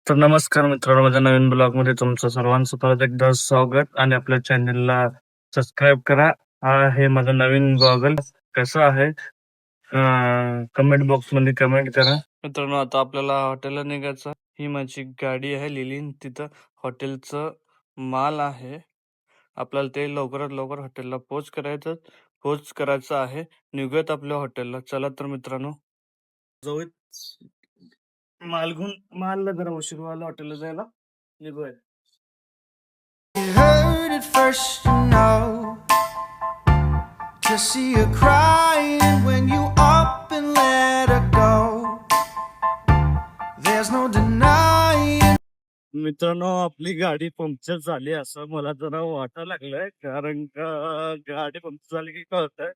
तर नमस्कार मित्रांनो, माझ्या नवीन ब्लॉग मध्ये तुमचं सर्वांचं परत एकदा स्वागत आणि आपल्या चॅनलला सबस्क्राईब करा. हा आहे माझा नवीन गॉगल. कसं आहे कमेंट बॉक्स मध्ये कमेंट करा. मित्रांनो, आता आपल्याला हॉटेलला निघायचं. ही माझी गाडी आहे लिलीन, तिथं हॉटेलचं माल आहे. आपल्याला ते लवकरात लवकर हॉटेलला पोच करायचं आहे. निघूयात आपल्या हॉटेलला. चला तर मित्रांनो, जाऊयात. माल घेऊन मालला जरा उशीर व्हायला हॉटेलला जायला. निघूया. You heard it first, you know. To see her crying when you up and let her go. There's no denying. मित्रांनो, आपली गाडी पंक्चर झाली असं मला जरा वाटायला लागलंय, कारण का गाडी पंक्चर झाली की कळतंय.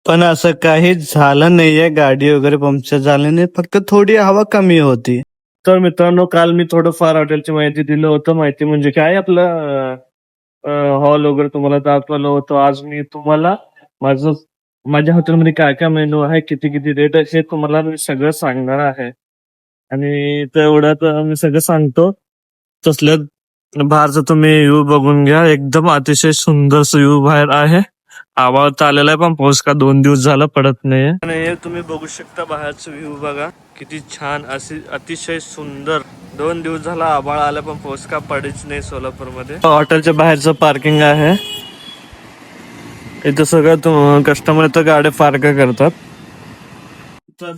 पण असं काही झालं नाहीये, गाडी वगैरे पंक्चर झाली नाही, फक्त थोडी हवा कमी होती. तर मित्रांनो, काल मी थोडंफार हॉटेलची माहिती दिलं होतं. माहिती म्हणजे काय, आपलं हॉल वगैरे तुम्हाला दाखवलं होतं. आज मी तुम्हाला माझ्या हॉटेलमध्ये काय काय मेनू आहे, किती किती रेट आहे, हे तुम्हाला मी सगळं सांगणार आहे. आणि तेवढ्यात मी सगळं सांगतो. तसल्यात बाहेरचा तुम्ही व्ह्यू बघून घ्या. एकदम अतिशय सुंदर व्ह्यू बाहेर आहे. आवाज तर आलेला आहे, पण पाऊस का 2 दिवस झाला पडत नाहीये. आणि हे तुम्ही बघू शकता, बाहेरचं व्ह्यू बघा किती छान, अशी अतिशय सुंदर. 2 दिवस झाला आभाळ आलं, पण पाऊस का पडच नाही सोलापूरमध्ये. हॉटेलच्या बाहेरचं पार्किंग आहे. इथं सगळं कस्टमर इथं गाड्या पार्क करतात. तर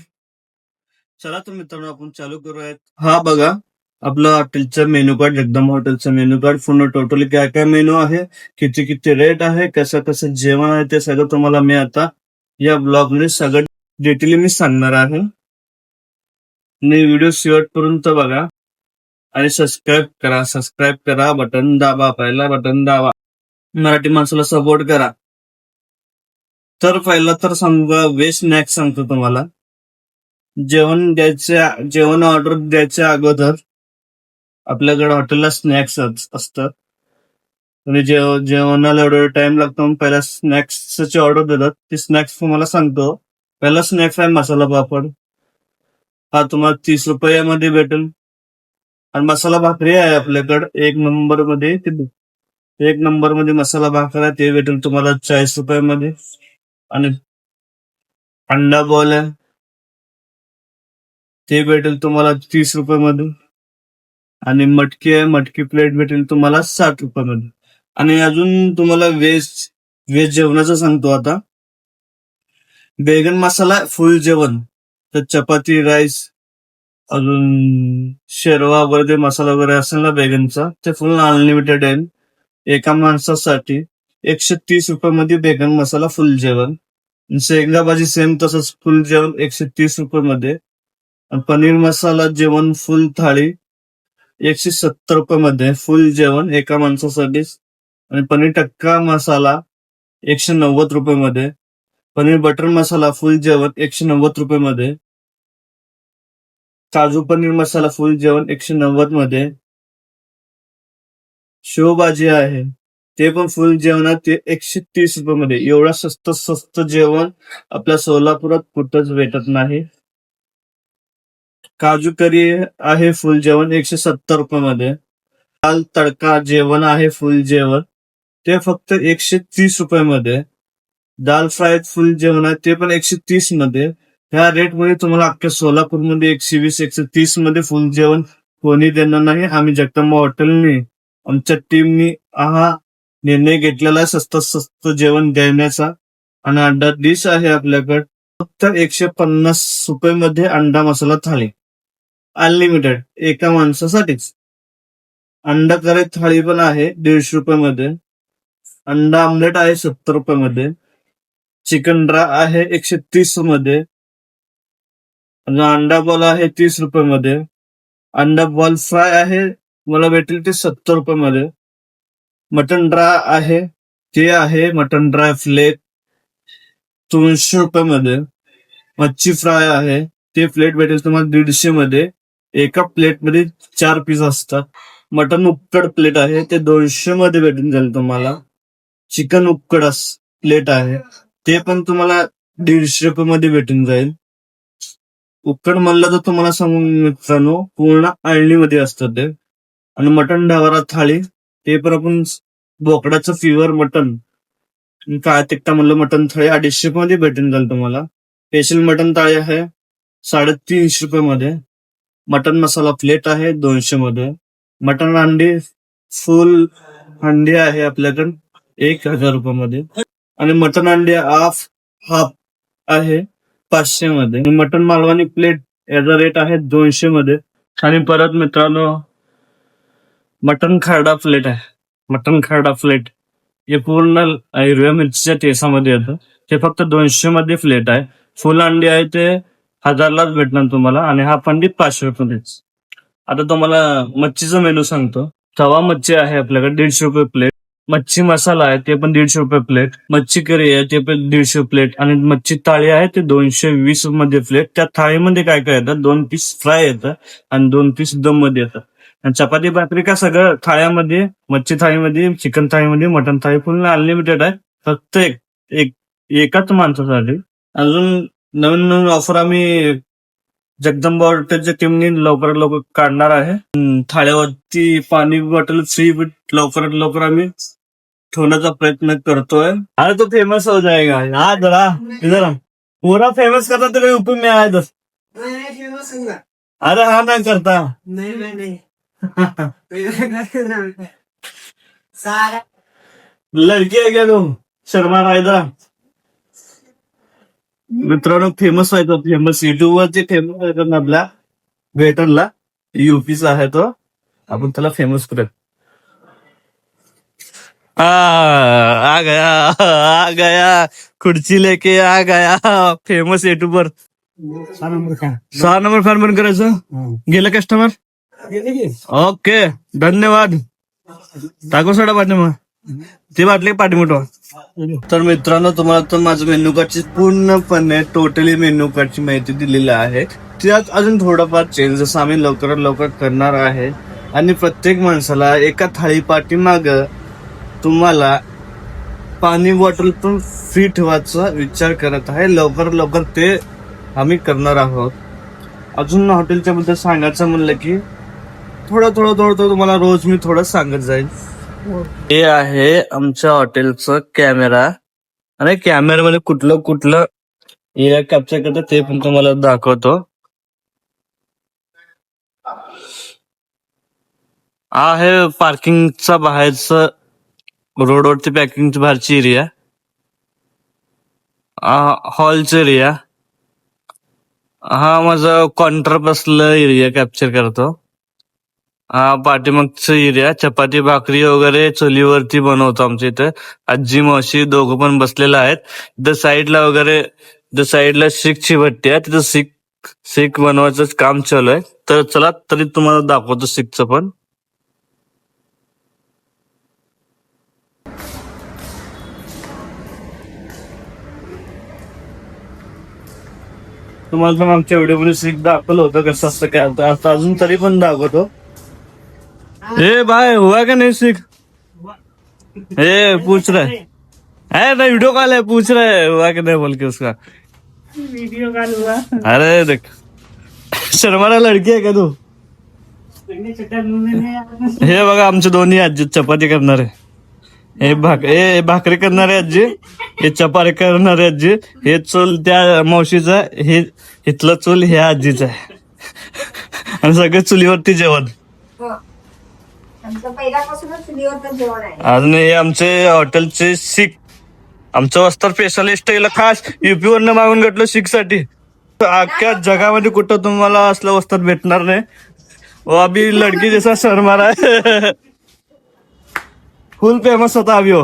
चला तर मित्रांनो, आपण चालू करूयात. हा बघा, आपलं हॉटेलचं मेन्यू कार्ड, एकदम हॉटेलचं मेन्यू कार्ड. पूर्ण टोटली काय काय मेनू आहे, किती किती रेट आहे, कसं कसं जेवण आहे, ते सगळं तुम्हाला मी आता या ब्लॉग मध्ये सगळं डिटेली मी सांगणार आहे. आणि व्हिडिओ शेवटपर्यंत बघा आणि सबस्क्राईब करा, बटन दाबा, पहिला बटन दाबा, मराठी माणसाला सपोर्ट करा. तर पहिला तर समजा व्हेज स्नॅक्स सांगतो तुम्हाला. जेवण ऑर्डर द्यायच्या अगोदर आपल्याकडे हॉटेलला स्नॅक्स असतात. आणि जेवणाला एवढा टाइम लागतो, मग पहिला स्नॅक्सची ऑर्डर देतात. ते स्नॅक्स तुम्हाला सांगतो. पहिला स्नॅक्स आहे मसाला पापड. हा तुम्हाला 30 रुपयामध्ये भेटेल. आणि मसाला भाकरी आहे आपल्याकडे एक नंबर मध्ये मसाला भाकर आहे, ते भेटेल तुम्हाला 40 रुपयामध्ये. आणि अंडा बॉल आहे, ते भेटेल तुम्हाला 30 रुपयामध्ये. आणि मटकी प्लेट भेटेल तुम्हाला 60 रुपयामध्ये. आणि अजून तुम्हाला व्हेज जेवणाचं सांगतो आता. बेगन मसाला फुल जेवण, तर चपाती, राईस, अजून शेरवा वगैरे मसाला वगैरे असेल ना बेगनचा, ते फुल अनलिमिटेड आहे. एका माणसासाठी 130 रुपयामध्ये बेगन मसाला फुल जेवण. शेंगा भाजी सेम तसंच फुल जेवण 130 रुपयामध्ये. पनीर मसाला जेवण फुल थाळी 170 रुपयामध्ये फुल जेवण एका माणसासाठी. आणि पनीर टक्का मसाला 190 रुपयामध्ये. पनीर बटर मसाला फुल जेवण 190 रुपयामध्ये. काजू पनीर मसाला फुल जेवण 190 मध्ये. शेवभाजी आहे, ते पण फुल जेवणात ते 130 रुपयामध्ये. एवढा स्वस्त जेवण आपल्या सोलापुरात कुठंच भेटत नाही. काजू करी आहे फुल जेवण 170 रुपयामध्ये. दाल तडका जेवण आहे फुल जेवण, ते फक्त 130 रुपयामध्ये. दाल फ्राय फुल जेवण आहे, ते पण 130 मध्ये. ह्या रेट मध्ये तुम्हाला अख्ख्या सोलापूरमध्ये 120 130 मध्ये फुल जेवण कोणी देणार नाही. आम्ही जगदंबा हॉटेलने, आमच्या टीमनी हा निर्णय घेतलेला आहे स्वस्त जेवण देण्याचा. आणि अंडा डिश आहे आपल्याकडे फक्त 150 रुपयामध्ये अंडा मसाला थाळी अनलिमिटेड एका माणसासाठीच. अंडा करी थाळी पण आहे 150 रुपयामध्ये. अंडा आमलेट आहे 70 रुपयामध्ये. चिकन ड्रा आहे 130 मध्ये. अंडा बॉल आहे 30 रुपयामध्ये. अंडा बॉल फ्राय आहे मला भेटेल ते 70 रुपयामध्ये. मटन ड्रा आहे, ते आहे मटन ड्राय प्लेट 200 रुपयामध्ये. मच्छी फ्राय आहे, ते प्लेट भेटेल तुम्हाला 150 मध्ये. एका प्लेट मध्ये 4 पीस असतात. मटन उक्कड प्लेट आहे, ते 200 मध्ये भेटून जाईल तुम्हाला. चिकन उक्कड प्लेट आहे, ते पण तुम्हाला 150 रुपयामध्ये भेटून जाईल. उकड म्हणलं तर तुम्हाला सांगू मित्रांनो, पूर्ण अळणीमध्ये असतं ते. आणि मटण डावरा थाळी, ते पण आपण बोकडाचं प्युअर मटण, काय तिकटा म्हणलं मटण थाळी 250 मध्ये भेटून जाईल तुम्हाला. स्पेशल मटण थाळी आहे 350 मध्ये. मटन मसाला प्लेट आहे 200 मध्ये. मटन अंडी फुल अंडी आहे आपल्याकडे 1000 मध्ये. आणि मटन अंडी हाफ हाफ आहे 500 मध्ये. आणि मटन मालवणी प्लेट याचा रेट आहे 200 मध्ये. आणि परत मित्रांनो मटन खरडा प्लेट आहे. मटन खरडा प्लेट हे पूर्ण हिरव्या मिरचीच्या टेसामध्ये येतं. ते फक्त 200 मध्ये प्लेट आहे. फुल अंडी आहे ते 1000लाच भेटणार तुम्हाला. आणि हा अंडी 500 रुपयेच. आता तुम्हाला मच्छीचा मेनू सांगतो. तवा मच्छी आहे आपल्याकडे 150 रुपये प्लेट. मच्छी मसाला आहे ते पण 150 रुपये प्लेट. मच्छी करी आहे ते पण 150 प्लेट. आणि मच्छी थाळी आहे ते 220 मध्ये प्लेट. त्या थाळीमध्ये काय काय येतं, 2 पीस फ्राय येतं आणि 2 पीस दम मध्ये येतं. आणि चपाती भाकरी का सगळं थाळ्यामध्ये, मच्छी थाळीमध्ये, चिकन थाळीमध्ये, मटन थाळी पूर्ण अनलिमिटेड आहे. फक्त एकाच माणसासाठी. अजून नवीन नवीन ऑफर आम्ही जगदंबा हॉटेलच्या टीमने लवकरात लवकर काढणार आहे. थाळ्यावरती पाणी बॉटल फ्री लवकरात लवकर आम्ही ठेवण्याचा प्रयत्न करतोय. अरे तो फेमस हो जाएगा. हा जरा इधर आ. पूरा फेमस करता तो यूपी में आया दस. अरे हा नाही करता. लडकी आहे क्या तू? शर्मा रायदा. मित्रांनो फेमस व्हायचं, फेमस युट्यूब वरती फेमस व्हायचं ना आपल्या वेटरला. यूपीचा आहे तो, आपण त्याला फेमस करूया. आ गया, आ गया, खुर्ची लेके आ गया फेमस युट्यूबर. 6 नंबर फॅन बंद करायचं. गेलं कस्टमर. ओके धन्यवाद. टाकू सोडा पाठी मग ती बाटली पाठी मोठं. तर मित्रांनो तुम्हाला तर माझं मेन्यू कार्डची पूर्णपणे टोटली मेन्यू कार्डची माहिती दिलेली आहे. त्यात अजून थोडंफार चेंजेस आम्ही लवकरात लवकर करणार आहे. आणि प्रत्येक माणसाला एका थाळी पाठीमाग तुम्हाला पाणी बॉटल पण फ्री ठेवायचा विचार करत आहे. लवकर लवकर ते आम्ही करणार आहोत. अजून हॉटेलच्या बद्दल सांगायचं म्हणलं की थोडं तुम्हाला रोज मी थोडं सांगत जाईल. हे आहे आमच्या हॉटेलचं कॅमेरा. आणि कॅमेरामध्ये कुठलं कुठलं एरिया कॅप्चर करतं ते पण तुम्हाला दाखवतो. आहे पार्किंगचा बाहेरचं रोडवरती पॅकिंगची बाहेरची एरिया. हॉलचा एरिया. हा माझा काउंटर बसलं एरिया कॅप्चर करतो. हा पाठीमागचा एरिया चपाती भाकरी वगैरे चुलीवरती बनवतो आमच्या इथं. आजी मावशी दोघं पण बसलेलं आहेत. इथं साईडला शीखची भट्टी आहे. तिथं शीख बनवायचं काम चालू आहे. तर चला तरी तुम्हाला दाखवतो शीखचं पण. तुम्हाला पण आमच्या व्हिडिओमध्ये शीख दाखवलं होतं कसं असतं काय होतं. आता अजून तरी पण दाखवतो. ए भाई हुआ क्या नहीं सीख. ए पूछ रहे है ना वीडियो कॉल है, पूछ रहे हुआ कि नहीं बोल के उसका. वीडियो कॉल हुआ. अरे देख शर्माला लडकी आहे का तू. हे बघा आमचे दोन्ही आजी चपाती करणारे. हे भाकरी करणारे आजी, हे चपाती करणारे आजी. हे चूल त्या मावशीचा, हे इथलं चूल ह्या आजीचा आहे. आणि सगळे चुलीवरती जेवण. अजून हे आमचे हॉटेलचे शीख, आमचं वस्त्र स्पेशलिस्ट याला खास युपी वरनं मागून घेतलं शीख साठी. अख्ख्या जगामध्ये कुठं तुम्हाला असलं वस्त्र भेटणार नाही. वो अभी लडकी जैसा शर्मा रहा है. फुल फेमस होता अभी वो.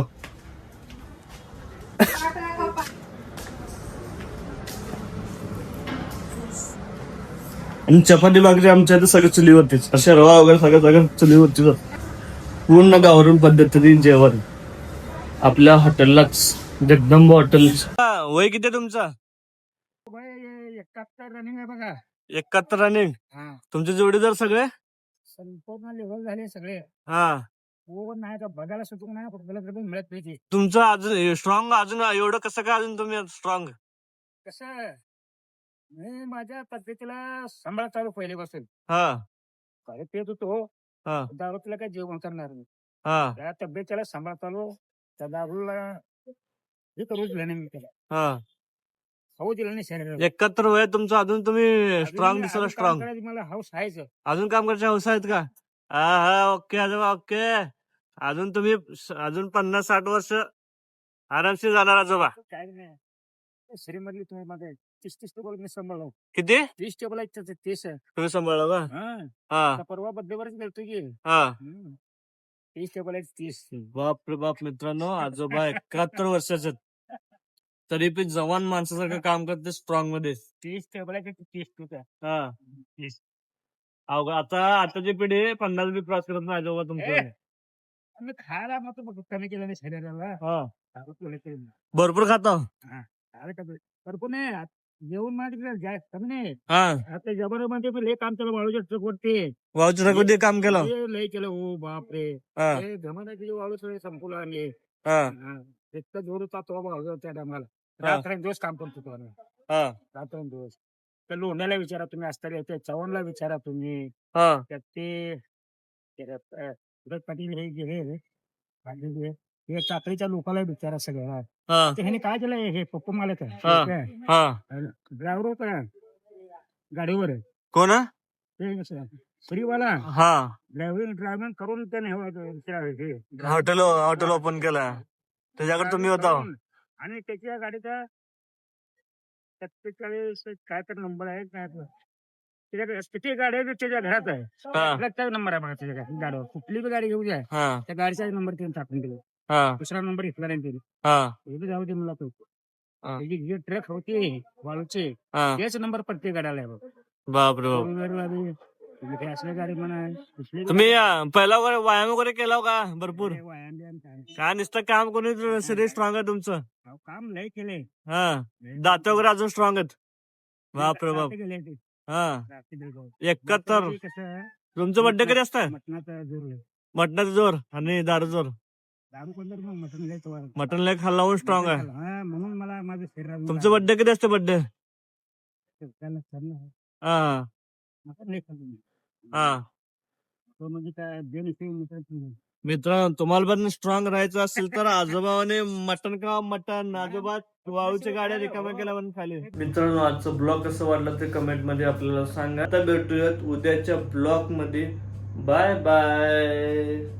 आणि चपाती भाकरी आमच्या इथे सगळं चुलीवरतीच. अशा रवा वगैरे सगळं चुलीवरतीच. पूर्ण गावरून पद्धतीने जेवण आपल्या हॉटेललाच, जगदंबा हॉटेल. वय किती तुमचा. 71 रनिंग आहे बघा. 71 रनिंग. तुमचे जोडीदार सगळे संपूर्ण लेवल झाले सगळे. हा. कोण नाही तर बघायला सुटून नाही, कुठलं तरी पण मिळत पाहिजे. तुमचं अजून स्ट्रॉंग, अजून एवढं कसं काय अजून तुम्ही स्ट्रॉंग. कसं मी माझ्या तब्येतीला सांभाळ चालू पहिलेपासून. हा काय पेत होतो, हा दारूतला काय जेवण करणार नाही. हा त्या तब्येतीला सांभाळ चालू, त्या दारूला हे करू दिलं नाही मी त्याला. हा खाऊ दिलं नाही शरीराला. 71 वय आहे तुमचं, अजून तुम्ही स्ट्रॉंग अजून दिसला काम स्ट्रॉंग. करायची मला हौस आहेच. अजून काम करायचे हौस आहेत का? हा हा ओके आजोबा ओके. अजून तुम्ही अजून 50-60 वर्ष आरामशीर जाणार आजोबा. काय नाही. शरीरमधली तुम्ही मध्ये 30 टेबल मी सांभाळलो. किती 30 टेबल आहेत त्याचे 30. तुम्ही सांभाळला का? हा. हा आता परवा बर्थडेवरच गेलतो की. हा 30 टेबल आहेत 30. बाप रे बाप मित्रांनो, आजोबा 71 वर्षाचे आहेत. तरी पण जवान माणसासारखं काम करते स्ट्रॉंग मध्ये. 30 टेबल आहेत 30 टूचा. हा 30. अवघड. आता आताची पिढी 50 बी क्रॉस करत नाही आजोबा तुमचं. आम्ही खायला मग तो कमी केलं नाही शरीराला. हा दारू पिलं तरी नाही. भरपूर खातो. खायला कमी. भरपूर नाही. जेवण माझ्याकडे जास्त कमी नाही. हा आता जबरमध्ये मी लय काम केलं वाळूच्या ट्रक वरती. वावच्या ट्रकमध्ये काम केलं. लय केलं. हो बापरे. हा जमान्याची वाळू सगळे संपवलं आणि हा इतकं जोर होता तो भाऊ त्या टायमाला. हा. रात्रंदिवस काम करतो तो आम्ही. हा रात्रंदिवस. त्या लोण्याला विचारा तुम्ही, असताना त्या चव्हाणला विचारा तुम्ही. हा त्यात ते सुरत पाटील हे गेले हे चाकरीच्या लोकांना विचारा सगळ्या. हा ते ह्याने काय केलंय, हे पप्पू मालक हा हा ड्रायव्हर होता गाडीवर. कोण हा? ते फ्रीवाला हा ड्रायव्हिंग करून त्याने हॉटेल ओपन केलं. त्याच्याकडे तुम्ही होता. आणि त्याच्या गाडीचा 47 काय तर नंबर आहे काय तर. त्याच्या किती गाड्या आहेत त्याच्या घरात आहे. हा त्याचा नंबर आहे बघा त्याच्या गाडीवर. कुठली बी गाडी घेऊ द्या, हा त्या गाडीचा नंबर त्यांनी टाकून दिला. हा दुसरा नंबर घेतला नाही त्यांनी. हा हे बी जाऊ दे मला तो. हा. त्याची जी ट्रक होती वाळूचे, हा तेच नंबर प्रत्येक गाड्याला आहे बघ. बाप रे बाप. टू-व्हीलरला बी, तुम्ही काही असल्या गाडी म्हणा, कुठली बी तुम्ही गाडी पहिला वगैरे व्यायाम वगैरे केला हो का भरपूर? लय व्यायाम बियाम काय. काय नुसतं काम कोणी शरीर स्ट्रॉंग आहे तुमचं. अहो, काम लय केले. हा दात वगैरे अजून स्ट्रॉंग आहेत. बाप रे बाप. गेले ते. हा रात्री बिलकुल. 71. कसं तुमचं बड्डे कधी असतं? मटणाचा जोर लय. मटणाचा जोर आणि दारू जोर. दारू कोण तर मग मटण लय तो. मटण लय खाल्ला म्हणून स्ट्रॉंग आहे. हा, म्हणून मला माझं शरीर तुमचं बड्डे कधी असतं बड्डे? हा मटण लय खाल्लं मी. हा तो म्हणजे काय बेनिफिट. मित्रांनो, तुम्हाला पण स्ट्रॉंग राहायचं असेल तर आजोबाने मटन का मटन. आजोबा वाळूच्या गाड्या रिकाम्या केल्या म्हणून खाली. मित्रांनो, आजचं ब्लॉग कसं वाटलं ते कमेंट मध्ये आपल्याला सांगा. आता भेटूयात उद्याच्या ब्लॉग मध्ये. Bye bye.